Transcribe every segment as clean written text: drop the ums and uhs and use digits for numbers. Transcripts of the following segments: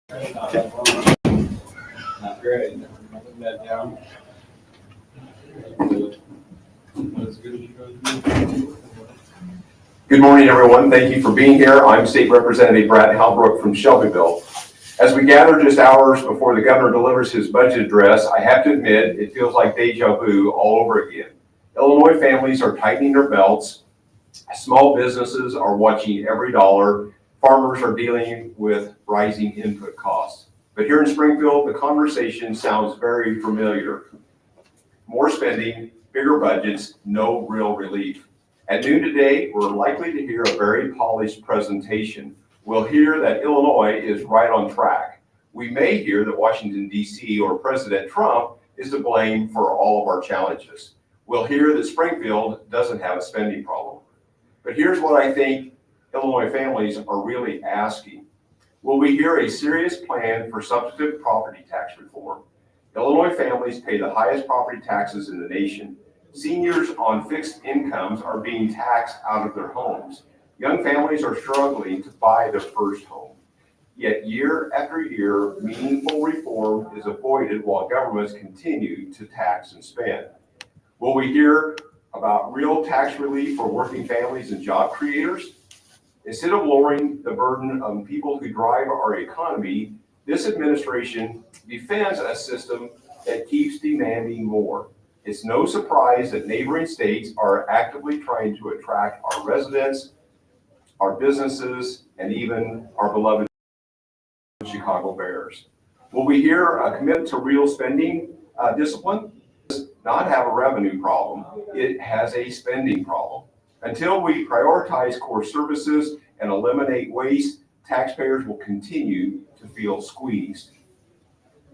Not great. Put that down. Good morning, everyone. Thank you for being here. I'm State Representative Brad Halbrook from Shelbyville. As we gather just hours before the governor delivers his budget address, I have to admit it feels like deja vu all over again. Illinois families are tightening their belts. Small businesses are watching every dollar. Farmers are dealing with rising input costs. But here in Springfield, the conversation sounds very familiar. More spending, bigger budgets, no real relief. At noon today, we're likely to hear a very polished presentation. We'll hear that Illinois is right on track. We may hear that Washington, D.C. or President Trump is to blame for all of our challenges. We'll hear that Springfield doesn't have a spending problem. But here's what I think Illinois families are really asking. Will we hear a serious plan for substantive property tax reform? Illinois families pay the highest property taxes in the nation. Seniors on fixed incomes are being taxed out of their homes. Young families are struggling to buy their first home. Yet year after year, meaningful reform is avoided while governments continue to tax and spend. Will we hear about real tax relief for working families and job creators? Instead of lowering the burden on people who drive our economy, this administration defends a system that keeps demanding more. It's no surprise that neighboring states are actively trying to attract our residents, our businesses, and even our beloved Chicago Bears. Will we hear a commitment to real spending discipline? It does not have a revenue problem, it has a spending problem. Until we prioritize core services and eliminate waste, taxpayers will continue to feel squeezed.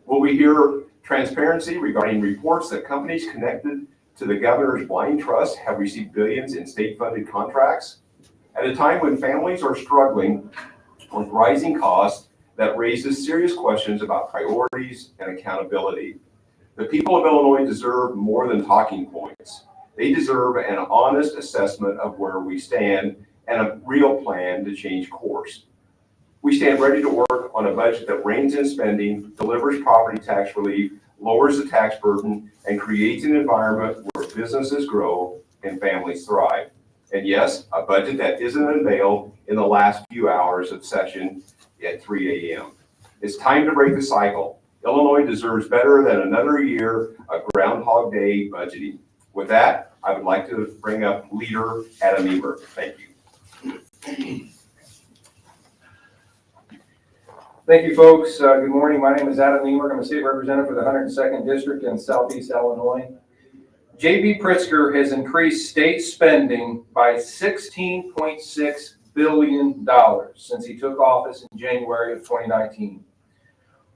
Will we hear transparency regarding reports that companies connected to the governor's blind trust have received billions in state-funded contracts? At a time when families are struggling with rising costs, that raises serious questions about priorities and accountability. The people of Illinois deserve more than talking points. They deserve an honest assessment of where we stand and a real plan to change course. We stand ready to work on a budget that reins in spending, delivers property tax relief, lowers the tax burden, and creates an environment where businesses grow and families thrive. And yes, a budget that isn't unveiled in the last few hours of session at 3 a.m. It's time to break the cycle. Illinois deserves better than another year of Groundhog Day budgeting. With that, I would like to bring up Leader Adam Eber. Thank you. Thank you, folks. Good morning. My name is Adam Eber. I'm a state representative for the 102nd District in Southeast Illinois. J.B. Pritzker has increased state spending by $16.6 billion since he took office in January of 2019.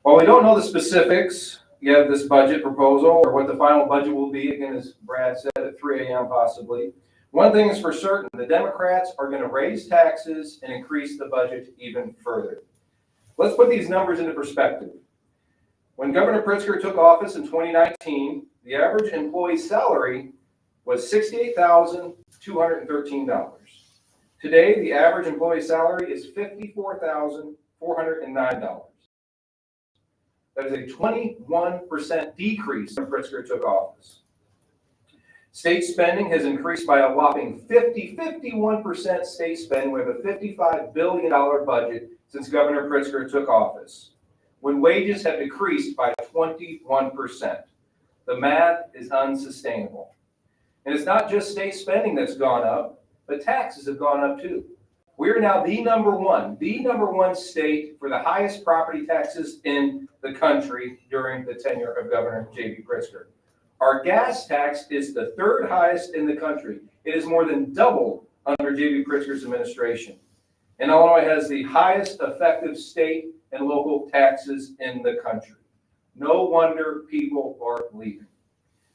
While we don't know the specifics yet of this budget proposal or what the final budget will be, again, as Brad said, at 3 a.m. possibly, one thing is for certain, the Democrats are going to raise taxes and increase the budget even further. Let's put these numbers into perspective. When Governor Pritzker took office in 2019, the average employee salary was $68,213. Today, the average employee salary is $54,409. That is a 21% decrease when Pritzker took office. State spending has increased by a whopping 51% state spending. We have a $55 billion budget since Governor Pritzker took office, when wages have decreased by 21%. The math is unsustainable. And it's not just state spending that's gone up, but taxes have gone up too. We're now the number one state for the highest property taxes in the country during the tenure of Governor J.B. Pritzker. Our gas tax is the third highest in the country. It is more than doubled under J.B. Pritzker's administration. And Illinois has the highest effective state and local taxes in the country. No wonder people are leaving.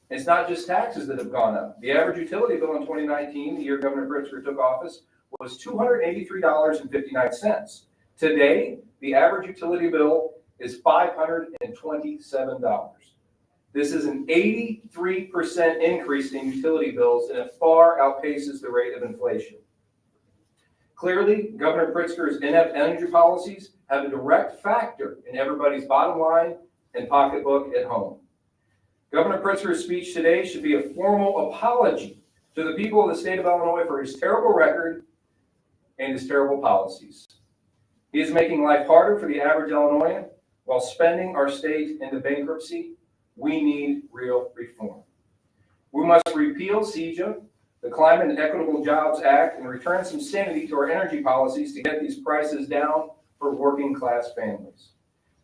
It's not just taxes that have gone up. The average utility bill in 2019, the year Governor Pritzker took office, was $283.59. Today, the average utility bill is $527. This is an 83% increase in utility bills, and it far outpaces the rate of inflation. Clearly, Governor Pritzker's inept energy policies have a direct factor in everybody's bottom line and pocketbook at home. Governor Pritzker's speech today should be a formal apology to the people of the state of Illinois for his terrible record and his terrible policies. He is making life harder for the average Illinoisan while spending our state into bankruptcy. We need real reform. We must repeal CEJA, the Climate and Equitable Jobs Act, and return some sanity to our energy policies to get these prices down for working class families.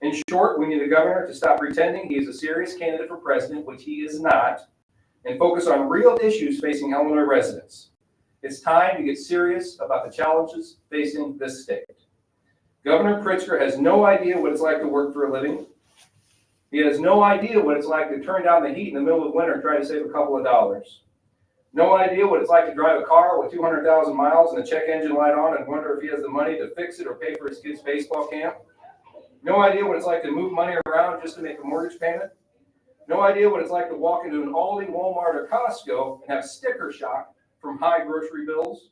In short, we need a governor to stop pretending he is a serious candidate for president, which he is not, and focus on real issues facing Illinois residents. It's time to get serious about the challenges facing this state. Governor Pritzker has no idea what it's like to work for a living. He has no idea what it's like to turn down the heat in the middle of winter and try to save a couple of dollars. No idea what it's like to drive a car with 200,000 miles and the check engine light on and wonder if he has the money to fix it or pay for his kid's baseball camp. No idea what it's like to move money around just to make a mortgage payment. No idea what it's like to walk into an Aldi, Walmart, or Costco and have sticker shock from high grocery bills.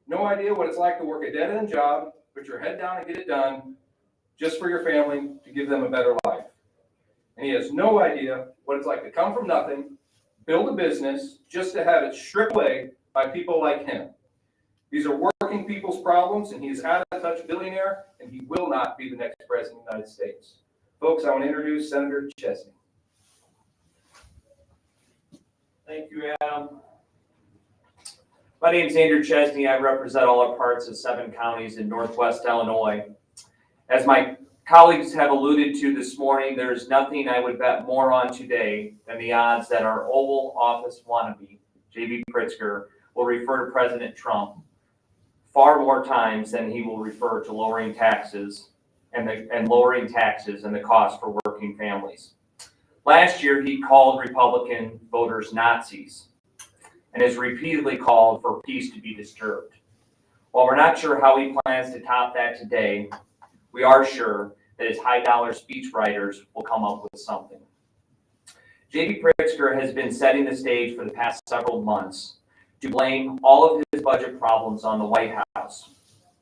No idea what it's like to work a dead-end job, put your head down and get it done, just for your family to give them a better life. And he has no idea what it's like to come from nothing, build a business, just to have it stripped away by people like him. These are working people's problems, and he is out-of-touch billionaire, and he will not be the next president of the United States. Folks, I want to introduce Senator Chesney. Thank you, Adam. My name is Andrew Chesney. I represent all our parts of 7 counties in Northwest Illinois. As my colleagues have alluded to this morning, there's nothing I would bet more on today than the odds that our Oval Office wannabe, J.B. Pritzker, will refer to President Trump far more times than he will refer to lowering taxes and the cost for working families. Last year, he called Republican voters Nazis and has repeatedly called for peace to be disturbed. While we're not sure how he plans to top that today, we are sure that his high-dollar speechwriters will come up with something. J.B. Pritzker has been setting the stage for the past several months to blame all of his budget problems on the White House.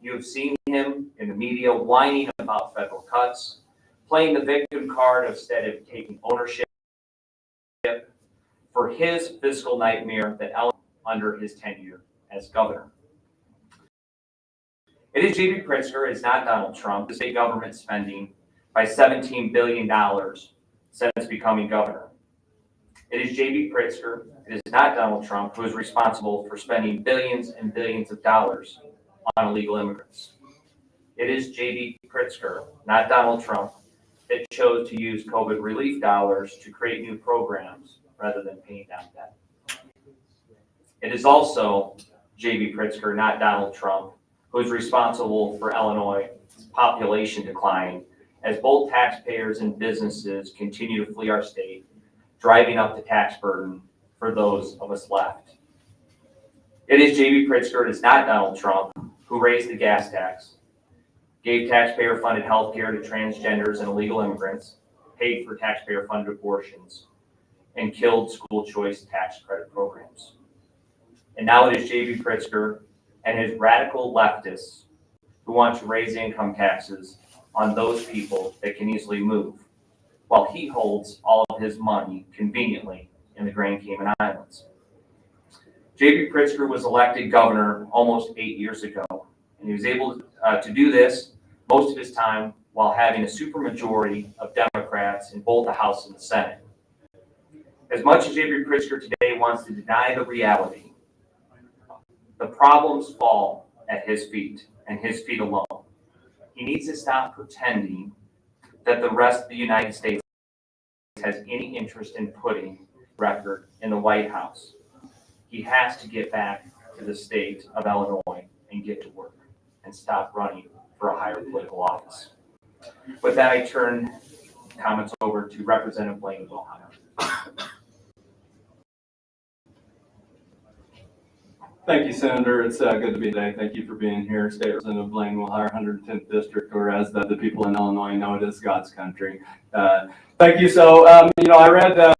You have seen him in the media whining about federal cuts, playing the victim card instead of taking ownership for his fiscal nightmare that elevated under his tenure as governor. It is J.B. Pritzker, it's not Donald Trump, the state government spending by $17 billion since becoming governor. It is J.B. Pritzker, it is not Donald Trump, who is responsible for spending billions and billions of dollars on illegal immigrants. It is J.B. Pritzker, not Donald Trump, that chose to use COVID relief dollars to create new programs rather than paying down debt. It is also J.B. Pritzker, not Donald Trump, who is responsible for Illinois' population decline as both taxpayers and businesses continue to flee our state, driving up the tax burden for those of us left. It is J.B. Pritzker, it is not Donald Trump, who raised the gas tax, gave taxpayer-funded health care to transgenders and illegal immigrants, paid for taxpayer-funded abortions, and killed school choice tax credit programs. And now it is J.B. Pritzker and his radical leftists who want to raise income taxes on those people that can easily move, while he holds all of his money conveniently in the Grand Cayman Islands. J.B. Pritzker was elected governor almost 8 years ago, and he was able to do this most of his time while having a supermajority of Democrats in both the House and the Senate. As much as J.B. Pritzker today wants to deny the reality, the problems fall at his feet and his feet alone. He needs to stop pretending that the rest of the United States has any interest in putting record in the White House. He has to get back to the state of Illinois and get to work and stop running for a higher political office. With that, I turn comments over to Representative Blaine Wilheimer. Thank you, Senator. It's good to be today. Thank you for being here. State Representative Blaine Wilheimer, 110th District, or as the people in Illinois know it as God's country. Thank you. So, I read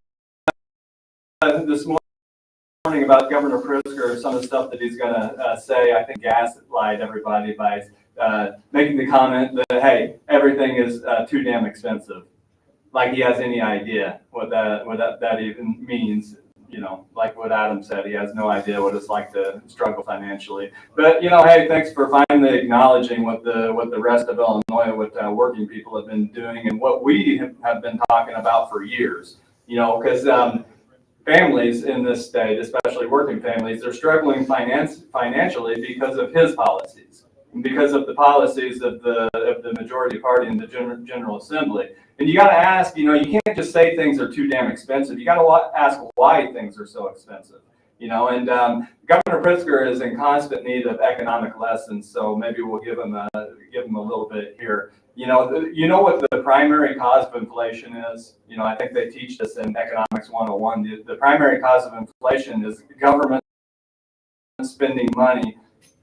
this morning thing about Governor Pritzker, some of the stuff that he's going to say, I think gaslight everybody by making the comment that, hey, everything is too damn expensive. Like he has any idea what that even means. You know, like what Adam said, he has no idea what it's like to struggle financially. But, you know, hey, thanks for finally acknowledging what the rest of Illinois, what working people have been doing and what we have been talking about for years. You know, because families in this state, especially working families, they're struggling financially because of his policies and because of the policies of the majority party in the General Assembly. And you got to ask, you know, you can't just say things are too damn expensive. You got to ask why things are so expensive, you know. And Governor Pritzker is in constant need of economic lessons, so maybe we'll give him a little bit here. You know what the primary cause of inflation is? You know, I think they teach this in Economics 101. The primary cause of inflation is government spending money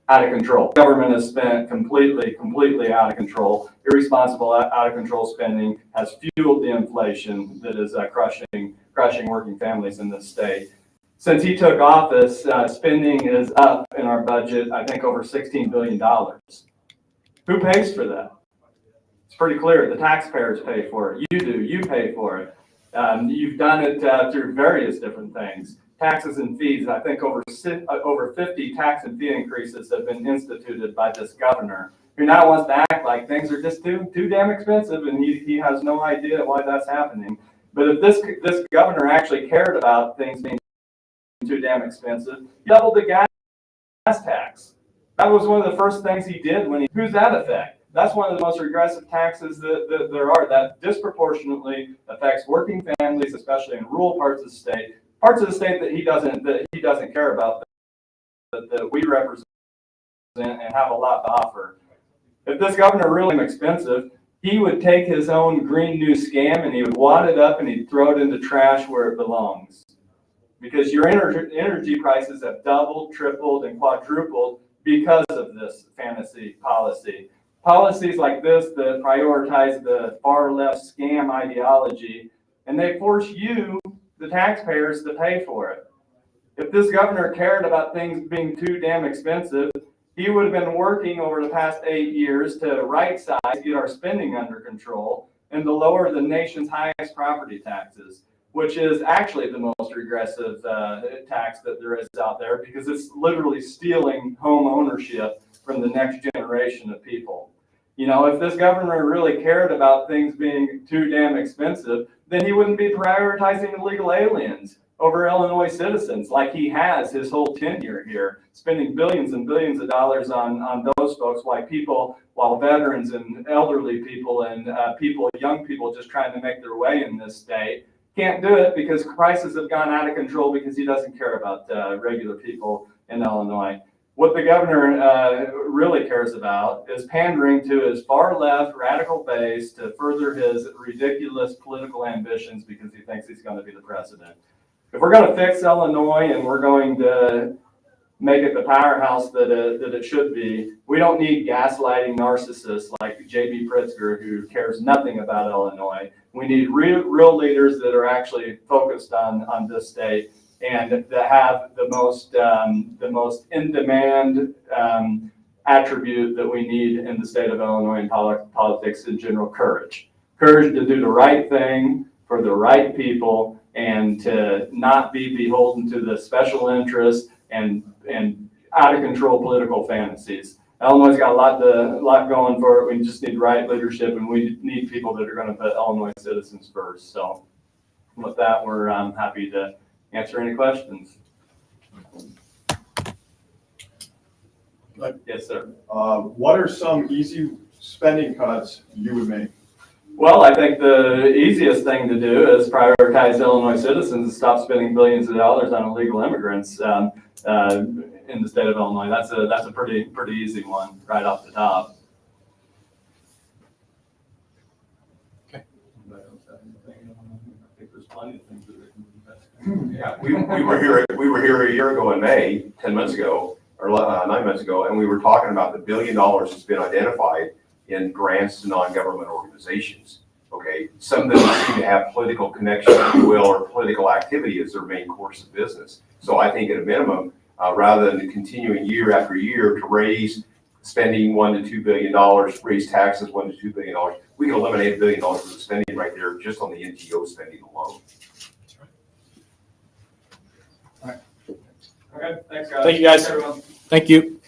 out of control. Government is spent completely out of control. Irresponsible, out of control spending has fueled the inflation that is crushing working families in this state. Since he took office, spending is up in our budget, I think over $16 billion. Who pays for that? It's pretty clear. The taxpayers pay for it. You do. You pay for it. You've done it through various different things. Taxes and fees, I think over 50 tax and fee increases have been instituted by this governor, who now wants to act like things are just too damn expensive, and he has no idea why that's happening. But if this governor actually cared about things being too damn expensive, he doubled the gas tax. That was one of the first things he did who's that affect? That's one of the most regressive taxes that there are, that disproportionately affects working families, especially in rural parts of the state. Parts of the state that he doesn't care about, that we represent and have a lot to offer. If this governor really was expensive, he would take his own Green New Scam and he would wad it up and he'd throw it into trash where it belongs. Because your energy prices have doubled, tripled, and quadrupled because of this fantasy policy. Policies like this that prioritize the far left scam ideology, and they force you, the taxpayers, to pay for it. If this governor cared about things being too damn expensive, he would have been working over the past 8 years to right size, get our spending under control, and to lower the nation's highest property taxes, which is actually the most regressive tax that there is out there, because it's literally stealing home ownership from the next generation of people. You know, if this governor really cared about things being too damn expensive, then he wouldn't be prioritizing illegal aliens over Illinois citizens like he has his whole tenure here, spending billions and billions of dollars on those folks, while veterans and elderly people and young people just trying to make their way in this state can't do it because prices have gone out of control because he doesn't care about regular people in Illinois. What the governor really cares about is pandering to his far left radical base to further his ridiculous political ambitions because he thinks he's going to be the president. If we're going to fix Illinois and we're going to make it the powerhouse that it should be, we don't need gaslighting narcissists like J.B. Pritzker, who cares nothing about Illinois. We need real leaders that are actually focused on this state and that have the most in-demand attribute that we need in the state of Illinois and politics in general: courage. Courage to do the right thing for the right people and to not be beholden to the special interests and out of control political fantasies. Illinois got a lot going for it. We just need right leadership, and we need people that are going to put Illinois citizens first. So with that, we're happy to answer any questions. Yes, sir. What are some easy spending cuts you would make? Well, I think the easiest thing to do is prioritize Illinois citizens and stop spending billions of dollars on illegal immigrants in the state of Illinois. That's a pretty easy one right off the top. Okay. I think there's plenty of things that we can do. Yeah, we were here a year ago in May, 10 months ago, or 9 months ago, and we were talking about the $1 billion that's been identified in grants to non-government organizations. Okay, some of them seem to have political connection, if you will, or political activity as their main course of business. So I think at a minimum, rather than continuing year after year to raise spending $1 to $2 billion, raise taxes $1 to $2 billion, we can eliminate $1 billion worth of spending right there just on the NGO spending alone. Okay, thanks, guys. Thank you, guys. Everyone. Thank you.